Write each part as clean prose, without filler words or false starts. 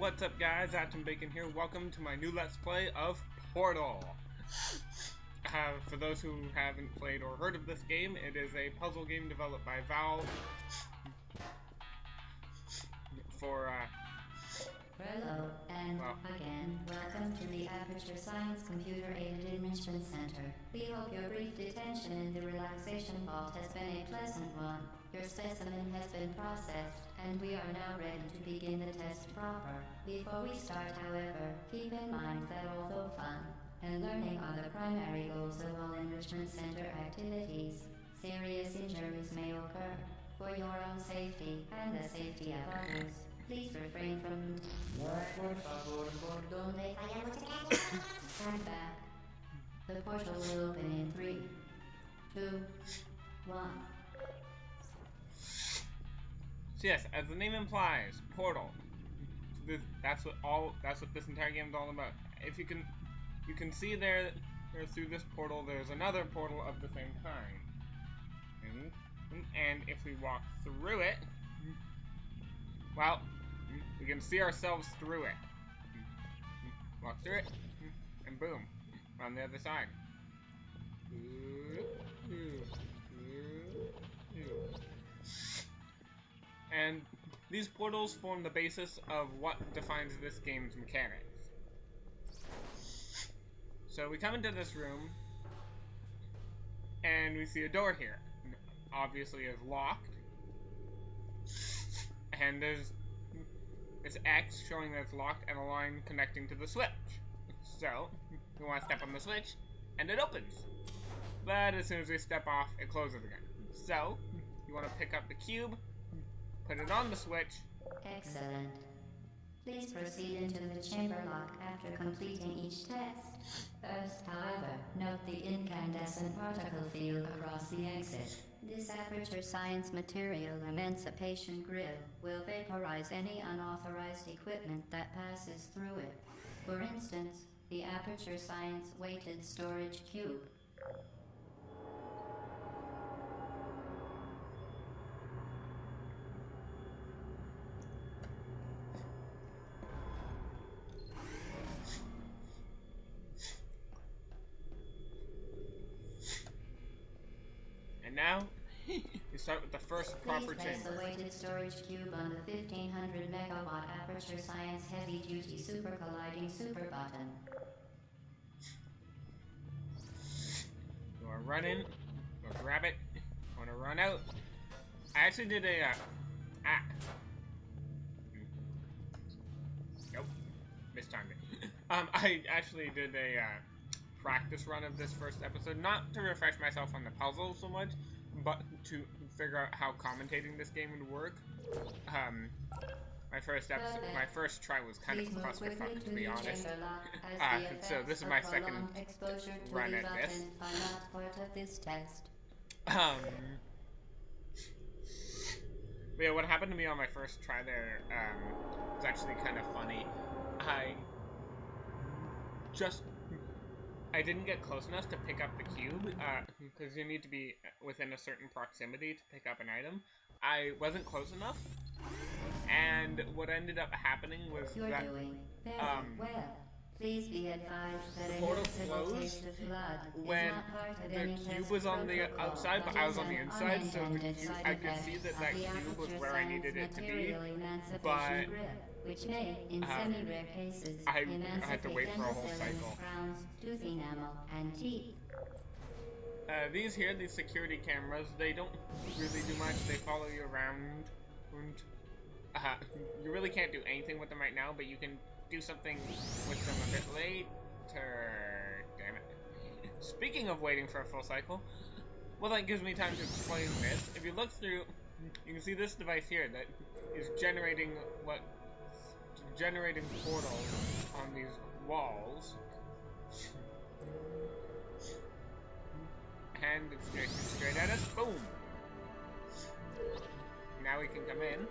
What's up guys, Atom Bacon here. Welcome to my new Let's Play of Portal. For those who haven't played or heard of this game, it is a puzzle game developed by Valve for, Hello, and again, welcome to the Aperture Science Computer-Aided Enrichment Center. We hope your brief detention in the relaxation vault has been a pleasant one. Your specimen has been processed, and we are now ready to begin the test proper. Before we start, however, keep in mind that although fun and learning are the primary goals of all Enrichment Center activities, serious injuries may occur. For your own safety and the safety of others, please refrain from stand back. The portal will open in 3, 2, 1. So yes, as the name implies, Portal. That's what this entire game is all about. If you can see there through this portal, there's another portal of the same kind. And if we walk through it, well, we can see ourselves through it. Walk through it, and boom, we're on the other side. And these portals form the basis of what defines this game's mechanics. So we come into this room, and we see a door here. Obviously is locked, and there's this X showing that it's locked and a line connecting to the switch. So we want to step on the switch and it opens, but as soon as we step off it closes again. So you want to pick up the cube, put it on the switch. Excellent. Please proceed into the chamber lock after completing each test. First, however, note the incandescent particle field across the exit. This Aperture Science Material Emancipation Grill will vaporize any unauthorized equipment that passes through it. For instance, the Aperture Science Weighted Storage Cube. And now, we start with the first proper Please place chamber. the weighted storage cube on the 1500 megawatt Aperture Science Heavy Duty Super Colliding Super Button. You want to run in, you want to grab it, you want to run out. I actually did a, nope, mistimed it. I actually did a, practice run of this first episode, not to refresh myself on the puzzles so much, but to figure out how commentating this game would work. My first try was kind of clusterfuck, to be honest. So this is my second run at this. But yeah, what happened to me on my first try there was actually kind of funny. I didn't get close enough to pick up the cube, because you need to be within a certain proximity to pick up an item. I wasn't close enough, and what ended up happening was that please be advised that the portal closed when the cube was on the outside, but I was on the inside, so the cube, I could see that that cube was where I needed it to be, but which may, in semi-rare cases, I had to wait for a whole cycle. Crowns, tooth enamel, and teeth. These security cameras, they don't really do much. They follow you around, and you really can't do anything with them right now, but you can do something with them a bit later. Damn it. Speaking of waiting for a full cycle, well, that gives me time to explain this. If you look through, you can see this device here that is generating portals on these walls, and it's directed straight at us. Boom! Now we can come in,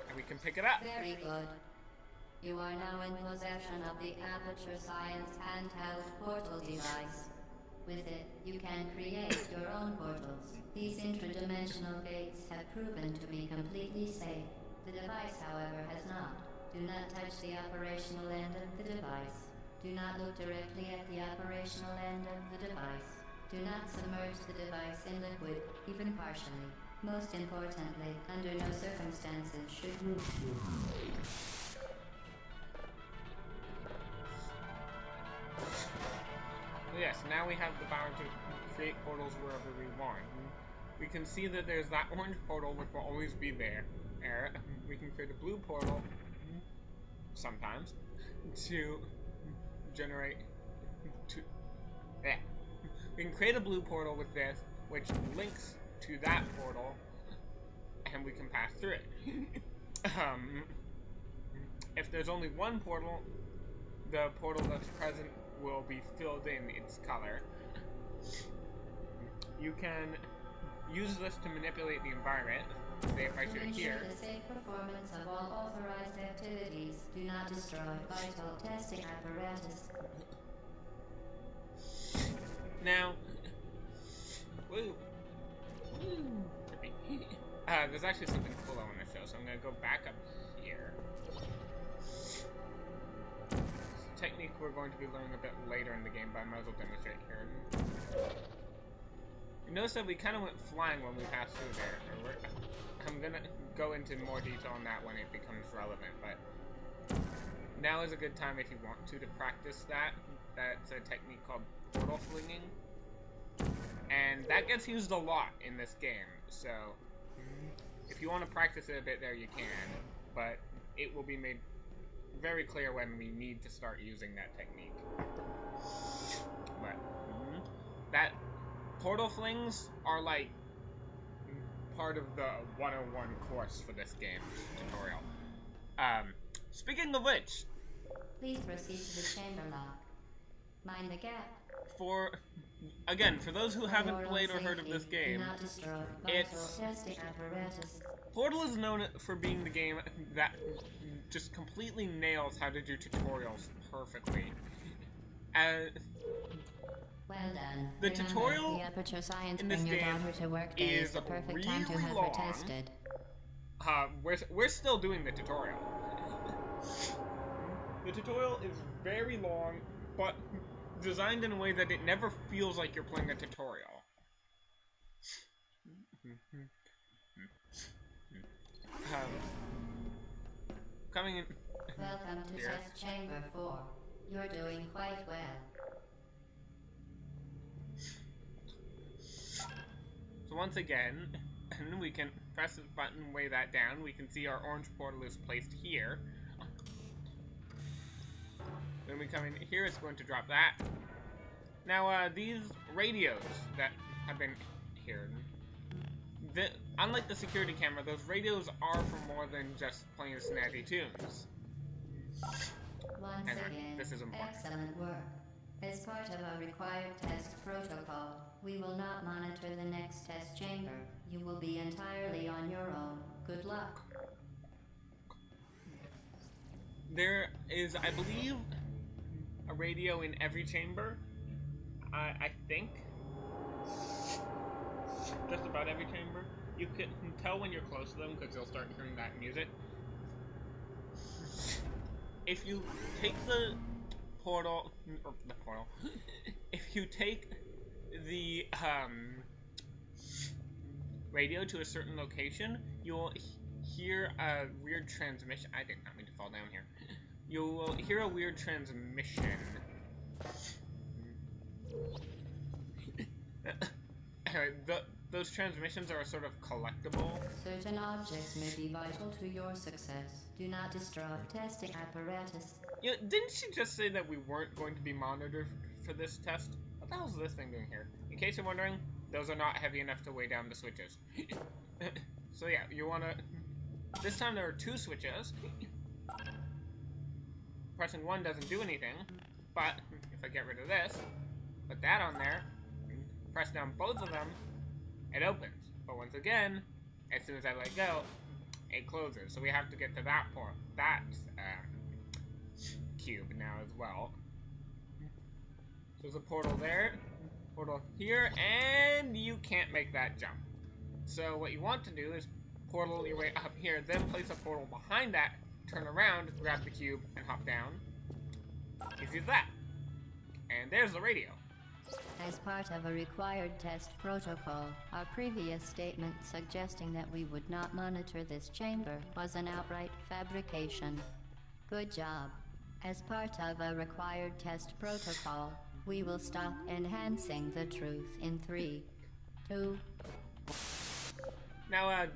and we can pick it up. Very good. You are now in possession of the Aperture Science handheld portal device. With it, you can create your own portals. These intradimensional gates have proven to be completely safe. The device, however, has not. Do not touch the operational end of the device. Do not look directly at the operational end of the device. Do not submerge the device in liquid, even partially. Most importantly, under no circumstances should you... Yes, now we have the power to create portals wherever we want. We can see that there's that orange portal which will always be there. We can create a blue portal, sometimes, to generate... We can create a blue portal with this, which links to that portal, and we can pass through it. If there's only one portal, the portal that's present will be filled in its color. You can use this to manipulate the environment. Say if I shoot it here. To ensure the safe performance of all authorized activities, do not destroy vital testing apparatus. Now, there's actually something cool I want to show, so I'm going to go back up here. It's a technique we're going to be learning a bit later in the game, but I might as well demonstrate here. You notice that we kind of went flying when we passed through there. I'm going to go into more detail on that when it becomes relevant, but now is a good time if you want to practice that. That's a technique called portal flinging, and that gets used a lot in this game, so if you want to practice it a bit there you can, but it will be made very clear when we need to start using that technique. But that portal flings are like part of the 101 course for this game tutorial. Speaking of which, please proceed to the chamber lock. Mind the gap. For those who haven't played or heard of this game, Portal is known for being the game that just completely nails how to do tutorials perfectly. Well done. The tutorial the Aperture Science in this Bring Your game Daughter to Work Day is the perfect really time to have long. her tested. We're still doing the tutorial. The tutorial is very long, but designed in a way that it never feels like you're playing a tutorial. Coming in. Welcome to Test Chamber 4. You're doing quite well. So once again, we can press this button, weigh that down. We can see our orange portal is placed here. When we come in here, it's going to drop that. Now, these radios that have been here, unlike the security camera, those radios are for more than just playing snazzy tunes. Once again, this is important. Excellent work. As part of our required test protocol, we will not monitor the next test chamber. You will be entirely on your own. Good luck. There is, I believe, a radio in every chamber. I think. Just about every chamber. You can tell when you're close to them because you'll start hearing that music. If you take the portal, if you take the radio to a certain location, you'll hear a weird transmission. I did not mean to fall down here. You will hear a weird transmission. Those transmissions are a sort of collectible. Certain objects may be vital to your success. Do not destroy testing apparatus. Yeah, didn't she just say that we weren't going to be monitored for this test? What the hell is this thing doing here? In case you're wondering, those are not heavy enough to weigh down the switches. So yeah, you wanna... This time there are 2 switches. Pressing 1 doesn't do anything, but if I get rid of this, put that on there, press down both of them, it opens. But once again, as soon as I let go, it closes. So we have to get to that point, that cube now as well. So there's a portal there, portal here, and you can't make that jump. So what you want to do is portal your way up here, then place a portal behind that turn around, grab the cube, and hop down. Easy as that. And there's the radio. As part of a required test protocol, our previous statement suggesting that we would not monitor this chamber was an outright fabrication. Good job. As part of a required test protocol, we will stop enhancing the truth in 3, 2... Now,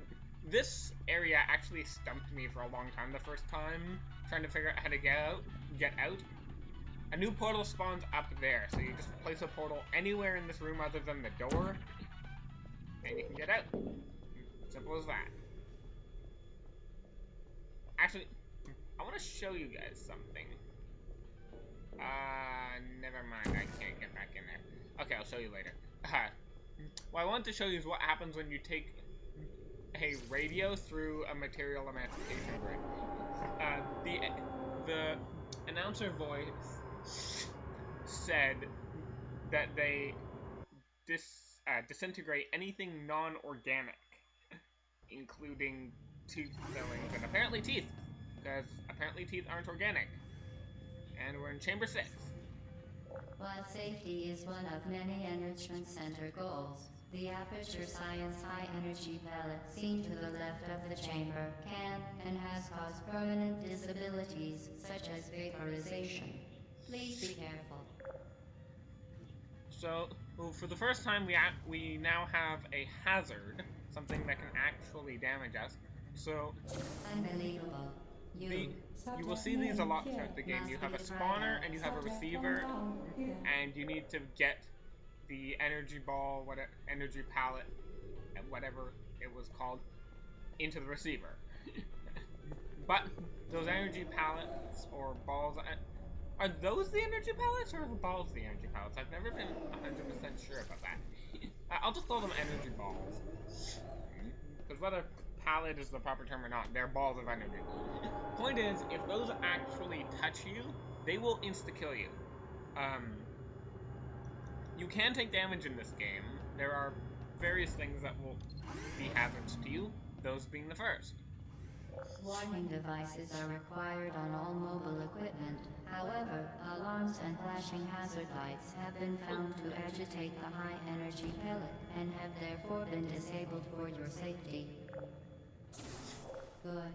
this area actually stumped me for a long time the first time, trying to figure out how to get out. A new portal spawns up there, so you just place a portal anywhere in this room other than the door, and you can get out. Simple as that. Actually, I want to show you guys something. Never mind, I can't get back in there. Okay, I'll show you later. What I want to show you is what happens when you take a radio through a material emancipation grid. The announcer voice said that they disintegrate anything non-organic, including tooth fillings and apparently teeth, because apparently teeth aren't organic. And we're in Chamber 6. While safety is one of many Enrichment Center goals, the Aperture Science high-energy pellet seen to the left of the chamber can and has caused permanent disabilities such as vaporization. Please be careful. So, for the first time, we now have a hazard, something that can actually damage us. So, Unbelievable. You will see these a lot throughout the game. You have a spawner and you have a receiver, and you need to get the energy ball, energy pallet, whatever it was called, into the receiver. But those energy pallets or balls, are those the energy pallets or are the balls the energy pallets? I've never been 100% sure about that. I'll just call them energy balls, because whether pallet is the proper term or not, they're balls of energy. Point is, if those actually touch you, they will insta-kill you. You can take damage in this game. There are various things that will be hazards to you, those being the first. Warning devices are required on all mobile equipment. However, alarms and flashing hazard lights have been found to agitate the high-energy pellet and have therefore been disabled for your safety. Good.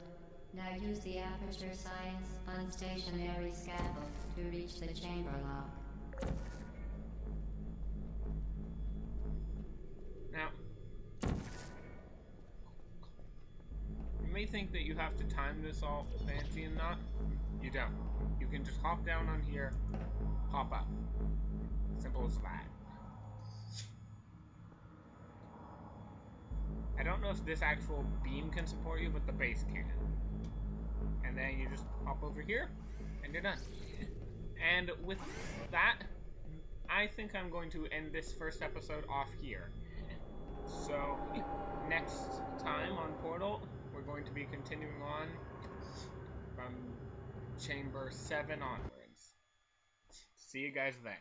Now use the Aperture Science unstationary scaffold to reach the chamber lock. Now, you may think that you have to time this all fancy and not. You don't. You can just hop down on here, hop up. Simple as that. I don't know if this actual beam can support you, but the base can. And then you just hop over here, and you're done. And with that, I think I'm going to end this first episode off here. So, next time on Portal, we're going to be continuing on from Chamber 7 onwards. See you guys then.